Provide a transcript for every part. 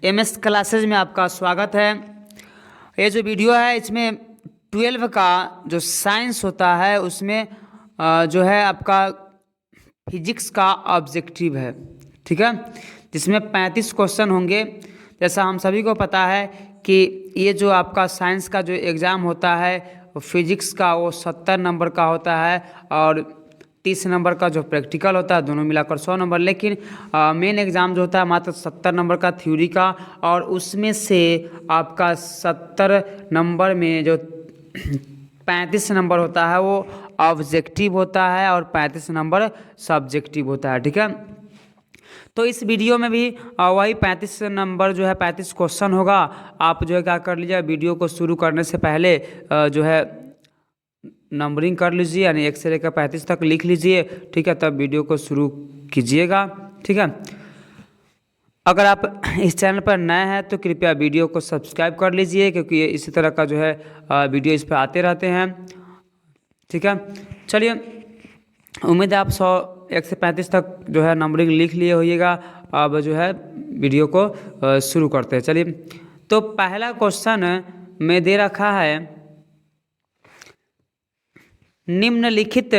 MS classes में आपका स्वागत है। ये जो वीडियो है इसमें 12 का जो साइंस होता है उसमें जो है आपका फिजिक्स का ऑब्जेक्टिव है, ठीक है, जिसमें 35 क्वेश्चन होंगे। जैसा हम सभी को पता है कि ये जो आपका साइंस का जो एग्ज़ाम होता है फिजिक्स का वो 70 नंबर का होता है और 30 नंबर का जो प्रैक्टिकल होता है, दोनों मिलाकर 100 नंबर। लेकिन मेन एग्ज़ाम जो होता है मात्र 70 नंबर का थ्योरी का, और उसमें से आपका 70 नंबर में जो 35 नंबर होता है वो ऑब्जेक्टिव होता है और 35 नंबर सब्जेक्टिव होता है, ठीक है। तो इस वीडियो में भी वही 35 नंबर जो है 35 क्वेश्चन होगा। आप जो है क्या कर लीजिए, वीडियो को शुरू करने से पहले जो है नंबरिंग कर लीजिए, यानी 1 से लेकर 35 तक लिख लीजिए, ठीक है, तब वीडियो को शुरू कीजिएगा, ठीक है। अगर आप इस चैनल पर नए हैं तो कृपया वीडियो को सब्सक्राइब कर लीजिए, क्योंकि ये इसी तरह का जो है वीडियो इस पर आते रहते हैं, ठीक है। चलिए, उम्मीद है आप 1 से 35 तक जो है नंबरिंग लिख लिए होइएगा। अब जो है वीडियो को शुरू करते हैं। चलिए, तो पहला क्वेश्चन में दे रखा है, निम्नलिखित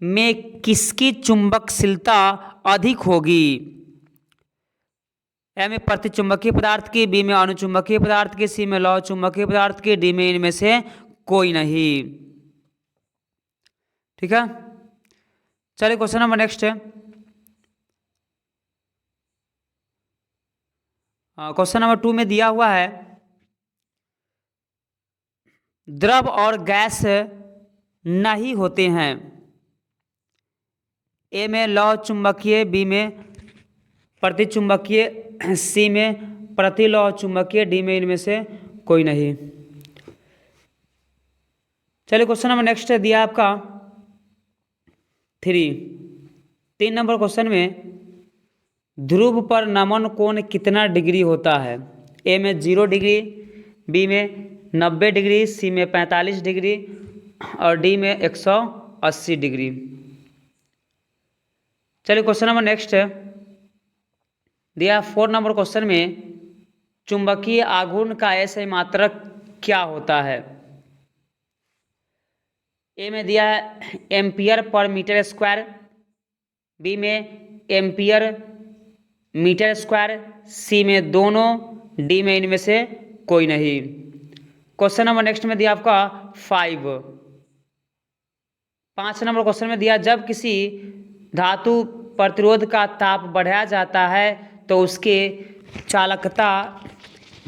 में किसकी चुंबकशीलता अधिक होगी? ए में प्रतिचुंबकीय पदार्थ की, बी में अनुचुंबकीय पदार्थ की, सी में लौह चुंबकीय पदार्थ की, डी में इनमें से कोई नहीं, ठीक है। चलिए, क्वेश्चन नंबर नेक्स्ट है। क्वेश्चन नंबर 2 में दिया हुआ है, द्रव और गैस नहीं होते हैं। ए में लौह चुंबकीय, बी में प्रतिचुंबकीय, सी में प्रतिलौह चुंबकीय, डी में इनमें से कोई नहीं। चलिए, क्वेश्चन नंबर नेक्स्ट है दिया आपका 3 नंबर क्वेश्चन में, ध्रुव पर नमन कोण कितना डिग्री होता है? ए में 0 डिग्री, बी में 90 डिग्री, सी में 45 डिग्री और डी में 180 डिग्री। चलिए, क्वेश्चन नंबर नेक्स्ट है दिया 4 नंबर क्वेश्चन में, चुंबकीय आघूर्ण का ऐसे मात्रक क्या होता है? ए में दिया है ampere per metre square, B में एम्पियर मीटर स्क्वायर, सी में दोनों, डी में इनमें से कोई नहीं। क्वेश्चन नंबर नेक्स्ट में दिया आपका 5 नंबर क्वेश्चन में दिया, जब किसी धातु प्रतिरोध का ताप बढ़ाया जाता है तो उसके चालकता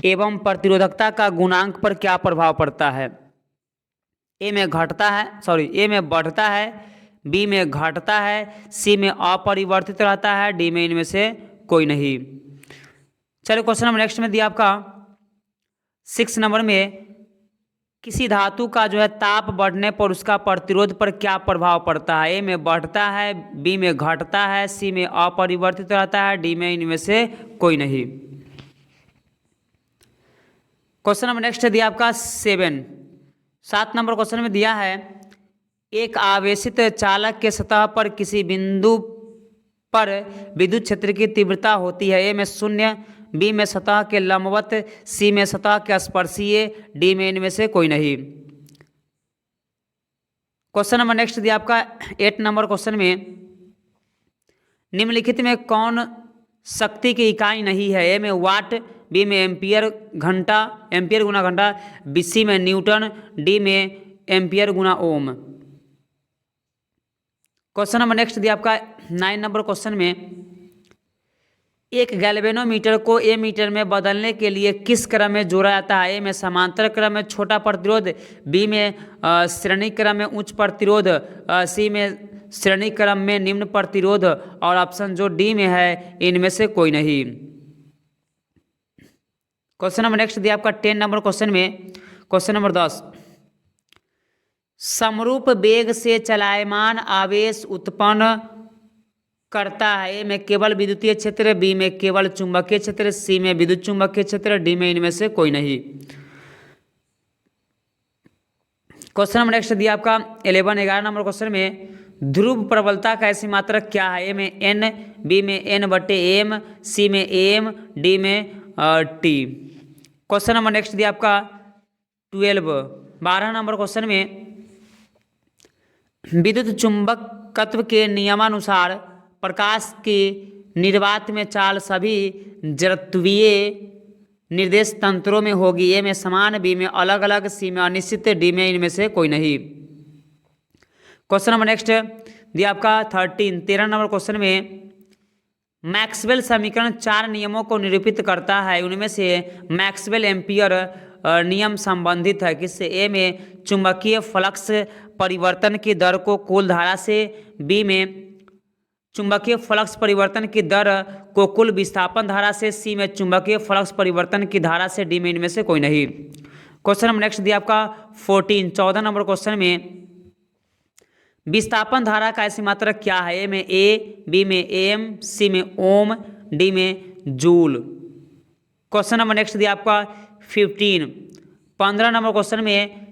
एवं प्रतिरोधकता का गुणांक पर क्या प्रभाव पड़ता है? ए में बढ़ता है, बी में घटता है, सी में अपरिवर्तित रहता है, डी में इनमें से कोई नहीं। चलिए, क्वेश्चन नंबर नेक्स्ट में दिया आपका 6 नंबर में, किसी धातु का जो है ताप बढ़ने पर उसका प्रतिरोध पर क्या प्रभाव पड़ता है? ए में बढ़ता है, बी में घटता है, सी में अपरिवर्तित रहता है, डी में इनमें से कोई नहीं। क्वेश्चन नंबर नेक्स्ट दिया आपका 7 नंबर क्वेश्चन में दिया है, एक आवेशित चालक के सतह पर किसी बिंदु पर विद्युत क्षेत्र की तीव्रता होती है। ए में 0, बी में सतह के लंबवत, सी में सतह के स्पर्शीय, डी में इनमें से कोई नहीं। क्वेश्चन नंबर नेक्स्ट दिया आपका 8 नंबर क्वेश्चन में, निम्नलिखित में कौन शक्ति की इकाई नहीं है? ए में वाट, बी में एम्पियर गुना घंटा, सी में न्यूटन, डी में एम्पियर गुना ओम। क्वेश्चन नंबर नेक्स्ट दिया आपका 9 नंबर क्वेश्चन में, एक गैल्वेनोमीटर को ए मीटर में बदलने के लिए किस क्रम में जोड़ा जाता है? ए में समांतर क्रम में छोटा प्रतिरोध, बी में श्रेणी क्रम में उच्च प्रतिरोध, सी में श्रेणी क्रम में निम्न प्रतिरोध और ऑप्शन जो डी में है इनमें से कोई नहीं। क्वेश्चन नंबर नेक्स्ट दिया आपका 10 नंबर क्वेश्चन में, क्वेश्चन नंबर 10, समरूप वेग से चलायमान आवेश उत्पन्न करता है। ए में केवल विद्युतीय क्षेत्र, बी में केवल चुंबकीय क्षेत्र, सी में विद्युत चुंबकीय क्षेत्र, डी में इनमें से कोई नहीं। क्वेश्चन नंबर नेक्स्ट दिया आपका 11 नंबर क्वेश्चन में, ध्रुव प्रबलता का ऐसी मात्रक क्या है? ए में n, बी में n/m, सी में am, डी में टी। क्वेश्चन नंबर नेक्स्ट दिया आपका 12 नंबर क्वेश्चन में विद्युत चुंबकत्व के नियमानुसार प्रकाश की निर्वात में चाल सभी जड़त्वीय निर्देश तंत्रों में होगी। ए में समान, बी में अलग अलग, सी में अनिश्चित, डी में इनमें से कोई नहीं। क्वेश्चन नंबर नेक्स्ट दिया आपका 13 नंबर क्वेश्चन में मैक्सवेल समीकरण 4 नियमों को निरूपित करता है। उनमें से मैक्सवेल एम्पियर नियम संबंधित है किससे? ए में चुंबकीय फ्लक्स परिवर्तन की दर को कुल धारा से, बी में चुंबकीय फ्लक्स परिवर्तन की दर को कुल विस्थापन धारा से, सी में चुंबकीय फ्लक्स परिवर्तन की धारा से, डी में इनमें से कोई नहीं। क्वेश्चन नंबर नेक्स्ट दिया आपका 14 नंबर क्वेश्चन में विस्थापन धारा का ऐसी मात्रक क्या है? ए में ए, बी में एम, सी में ओम, डी में जूल। क्वेश्चन नंबर नेक्स्ट दिया आपका 15 नंबर क्वेश्चन में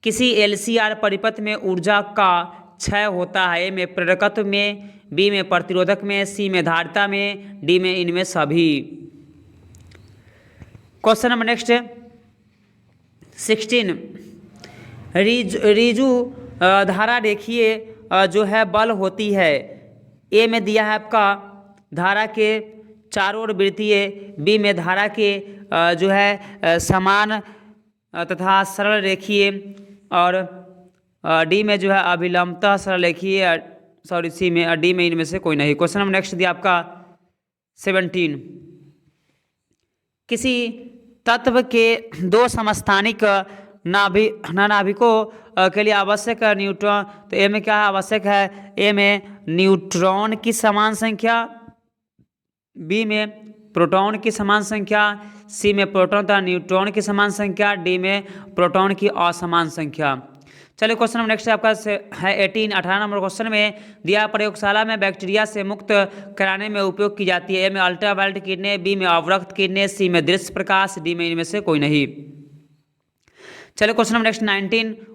किसी एलसीआर परिपथ में ऊर्जा का क्षय होता है। ए में प्रेरकत्व में, बी में प्रतिरोधक में, सी में धारिता में, डी में इनमें सभी। क्वेश्चन नंबर नेक्स्ट 16 रीजु धारा रेखीय जो है बल होती है। ए में दिया है आपका धारा के चारों ओर वृत्तीय, बी में धारा के जो है समान तथा सरल रेखीय, और डी में जो है अभिलंबतः सरल रेखीय, सॉरी सी में, डी में इनमें से कोई नहीं। क्वेश्चन नंबर नेक्स्ट दिया आपका 17 किसी तत्व के दो समस्थानिक नाभिकों के लिए आवश्यक न्यूट्रॉन, तो ए में क्या है आवश्यक है? ए में न्यूट्रॉन की समान संख्या, बी में प्रोटॉन की समान संख्या, सी में प्रोटॉन तथा न्यूट्रॉन की समान संख्या, डी में प्रोटॉन की असमान संख्या। चलिए क्वेश्चन नंबर नेक्स्ट आपका है 18 नंबर क्वेश्चन में दिया प्रयोगशाला में बैक्टीरिया से मुक्त कराने में उपयोग की जाती है। ए में अल्ट्रावायलेट किरणें, बी में अवरक्त किरणें, सी में दृश्य प्रकाश, डी में इनमें से कोई नहीं। चलिए question number next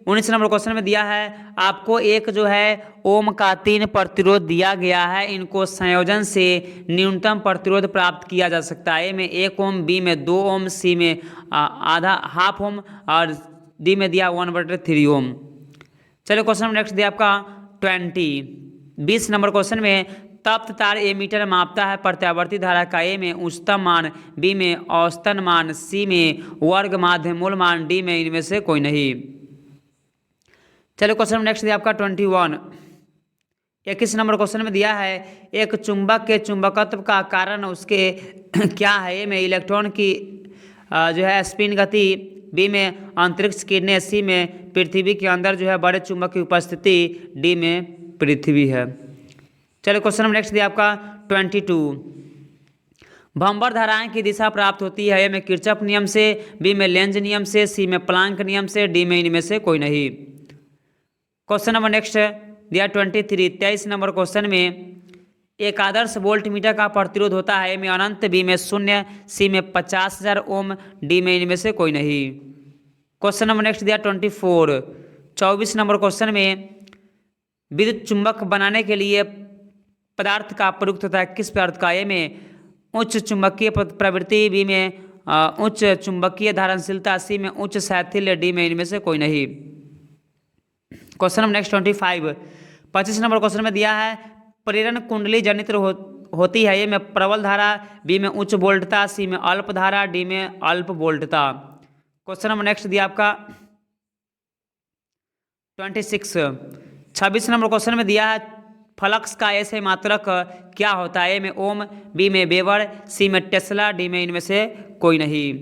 19 number question में दिया है आपको एक जो है ओम का 3 प्रतिरोध दिया गया है, इनको संयोजन से न्यूनतम प्रतिरोध प्राप्त किया जा सकता है। ए में 1 ओम, बी में 2 ओम, सी में आधा हाफ ओम, और डी में दिया 1/3 ओम। चलिए क्वेश्चन नंबर नेक्स्ट दिया आपका 20 नंबर क्वेश्चन में तप्त तार एमीटर मापता है प्रत्यावर्ती धारा का। ए में उच्चतम मान, बी में औसतन मान, सी में वर्ग माध्य मूल मान, डी में इनमें से कोई नहीं। चलिए क्वेश्चन नेक्स्ट दिया आपका 21 नंबर क्वेश्चन में दिया है एक चुंबक के चुंबकत्व का कारण उसके क्या है? ए में इलेक्ट्रॉन की जो है स्पिन गति, बी में अंतरिक्ष किरणें, सी में पृथ्वी के अंदर जो है बड़े चुंबक की उपस्थिति, डी में पृथ्वी है। चलिए क्वेश्चन नंबर नेक्स्ट दिया आपका 22 भंवर धाराएं की दिशा प्राप्त होती है। ए में किरचॉफ नियम से, बी में लेंज नियम से, सी में प्लांक नियम से, डी में इनमें से कोई नहीं। क्वेश्चन नंबर नेक्स्ट दिया 23 नंबर क्वेश्चन में एक आदर्श वोल्ट मीटर का प्रतिरोध होता है। ए में अनंत, बी में 0, सी में 50,000 ओम, डी में इनमें से कोई नहीं। क्वेश्चन नंबर नेक्स्ट दिया 24 नंबर क्वेश्चन में विद्युत चुंबक बनाने के लिए पदार्थ का प्रयुक्त होता है किस पदार्थ का? ए में उच्च चुंबकीय प्रवृत्ति, बी में उच्च चुंबकीय धारणशीलता, सी में उच्च शैथिल्य, डी में इनमें से कोई नहीं। Question number next 25 number question में दिया है प्रेरण कुंडली जनित्र होती है। ए में प्रबल धारा, बी में उच्च वोल्टता, सी में अल्प धारा, डी में अल्प वोल्टता। क्वेश्चन नंबर नेक्स्ट दिया आपका 26 नंबर क्वेश्चन में दिया है फ्लक्स का ऐसे मात्रक क्या होता है? ए में ओम, बी में वेबर, सी में टेस्ला, डी में इनमें से कोई नहीं।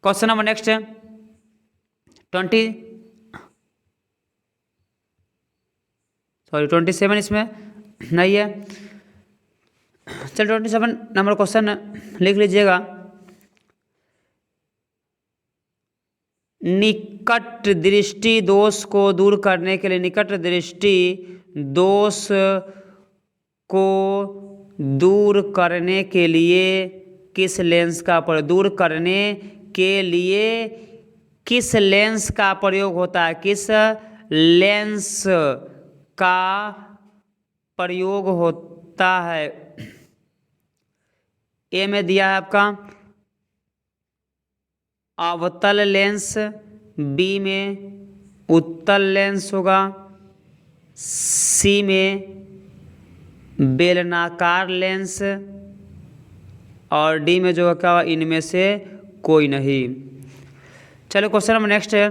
क्वेश्चन नंबर नेक्स्ट 27 इसमें नहीं है। चल 27 नंबर क्वेश्चन लिख लीजिएगा। निकट दृष्टि दोष को दूर करने के लिए, निकट दृष्टि दोष को दूर करने के लिए किस लेंस का दूर करने के लिए किस लेंस का प्रयोग होता है? किस लेंस का प्रयोग होता है? ए में दिया है आपका अवतल लेंस, बी में उत्तल लेंस होगा, सी में बेलनाकार लेंस और डी में जो क्या इनमें से कोई नहीं। चलो क्वेश्चन नंबर नेक्स्ट है,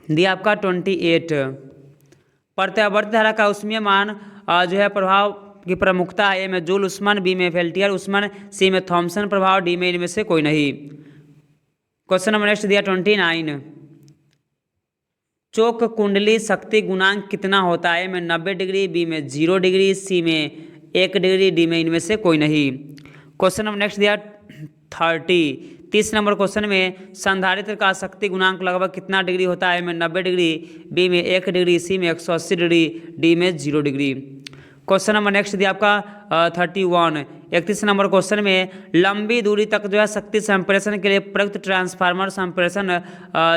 दिया आपका 28। प्रत्यावर्ती धारा का उष्मीय मान जो है प्रभाव की प्रमुखता है, ए में जूल उस्मन, बी में पेल्टियर उस्मन, सी में थॉमसन प्रभाव, डी में इनमें से कोई नहीं। क्वेश्चन नंबर नेक्स्ट दिया 29। चोक कुंडली शक्ति गुणांक कितना होता है, ए में 90 डिग्री, बी में 0 डिग्री, सी में 1 डिग्री, डी में इनमें से कोई नहीं। क्वेश्चन नंबर नेक्स्ट दिया 30 नंबर क्वेश्चन में संधारित्र का शक्ति गुणांक लगभग कितना डिग्री होता है, में 90 डिग्री, बी में 1 डिग्री, सी में 180 डिग्री, डी में 0 डिग्री। क्वेश्चन नंबर नेक्स्ट दिया आपका 31 नंबर क्वेश्चन में लंबी दूरी तक जो है शक्ति संप्रेषण के लिए प्रयुक्त ट्रांसफार्मर संप्रेषण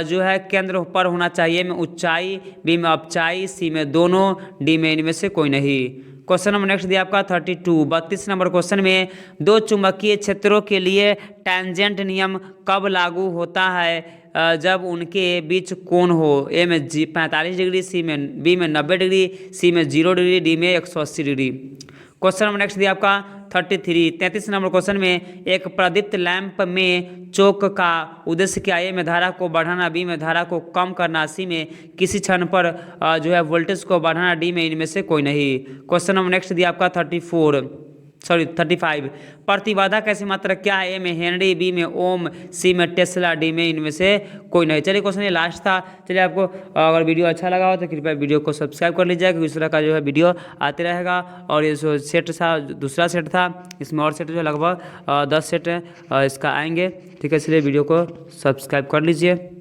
जो है केंद्र पर होना चाहिए, में ऊंचाई, बी में अपचाई, सी में दोनों, डी में इनमें से कोई नहीं। क्वेश्चन नंबर नेक्स्ट दिया आपका 32 नंबर क्वेश्चन में दो चुंबकीय क्षेत्रों के लिए टैंजेंट नियम कब लागू होता है, जब उनके बीच कोण हो, ए में 45 डिग्री, बी में 90 डिग्री, सी में 0 डिग्री, डी में 180 डिग्री। क्वेश्चन नंबर नेक्स्ट दिया आपका 33 नंबर क्वेश्चन में एक प्रदीप्त लैंप में चोक का उद्देश्य क्या है, ए में धारा को बढ़ाना, बी में धारा को कम करना, सी में किसी क्षण पर जो है वोल्टेज को बढ़ाना, डी में इनमें से कोई नहीं। क्वेश्चन नंबर नेक्स्ट दिया आपका 35 प्रतिबाधा कैसी मात्रा क्या है, ए में हेनरी, बी में ओम, सी में टेस्ला, डी में इनमें से कोई नहीं। चलिए क्वेश्चन ये लास्ट था। चलिए आपको अगर वीडियो अच्छा लगा हो तो कृपया वीडियो को सब्सक्राइब कर लीजिएगा, क्योंकि इस तरह का जो है वीडियो आते रहेगा। और ये जो सेट था, दूसरा सेट था, इसमें और सेट जो लगभग 10 सेट इसका आएंगे। ठीक है, इसलिए वीडियो को सब्सक्राइब कर लीजिए।